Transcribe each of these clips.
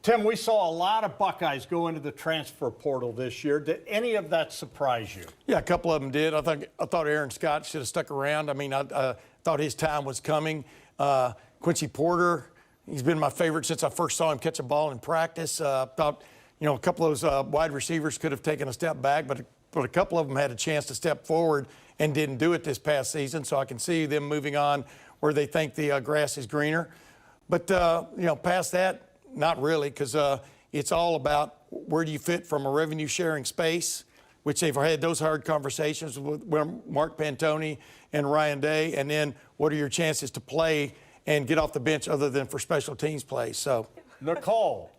Tim, we saw a lot of Buckeyes go into the transfer portal this year. Did any of that surprise you? Yeah, a couple of them did. I thought Aaron Scott should have stuck around. I mean, I thought his time was coming. Quincy Porter, he's been my favorite since I first saw him catch a ball in practice. Thought, a couple of those wide receivers could have taken a step back, but a couple of them had a chance to step forward and didn't do it this past season. So I can see them moving on where they think the grass is greener. But, past that, not really, because it's all about where do you fit from a revenue sharing space, which they've had those hard conversations with Mark Pantoni and Ryan Day, and then what are your chances to play and get off the bench other than for special teams play. So, Nicole,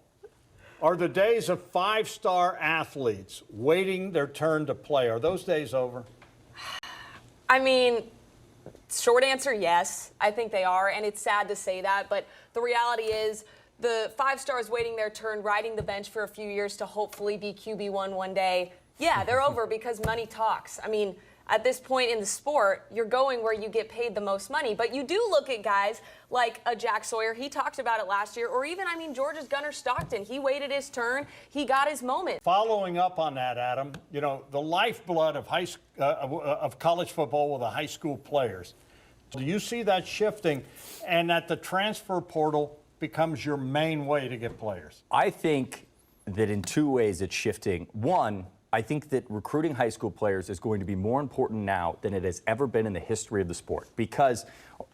are the days of five-star athletes waiting their turn to play, are those days over? I mean, short answer, yes. I think they are, and it's sad to say that, but the reality is the five stars waiting their turn, riding the bench for a few years to hopefully be QB1 one day, yeah, they're over because money talks. I mean, at this point in the sport, you're going where you get paid the most money. But you do look at guys like a Jack Sawyer. He talked about it last year. Or even, Georgia's Gunnar Stockton. He waited his turn. He got his moment. Following up on that, Adam, the lifeblood of college football were the high school players. Do you see that shifting and that the transfer portal becomes your main way to get players? I think that in two ways it's shifting. One, I think that recruiting high school players is going to be more important now than it has ever been in the history of the sport, because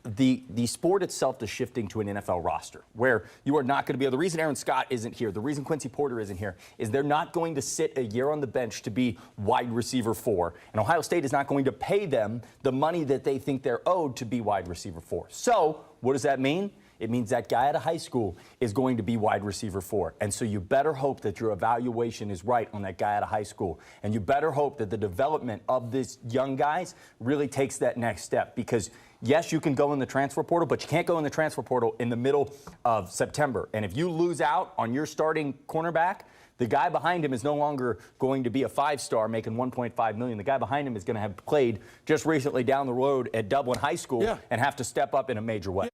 the sport itself is shifting to an NFL roster where you are not going to be able. The reason Aaron Scott isn't here, the reason Quincy Porter isn't here, is they're not going to sit a year on the bench to be wide receiver 4, and Ohio State is not going to pay them the money that they think they're owed to be wide receiver 4. So what does that mean? It means that guy out of high school is going to be wide receiver 4. And so you better hope that your evaluation is right on that guy out of high school. And you better hope that the development of these young guys really takes that next step. Because, yes, you can go in the transfer portal, but you can't go in the transfer portal in the middle of September. And if you lose out on your starting cornerback, the guy behind him is no longer going to be a five-star making $1.5 million. The guy behind him is going to have played just recently down the road at Dublin High School and have to step up in a major way.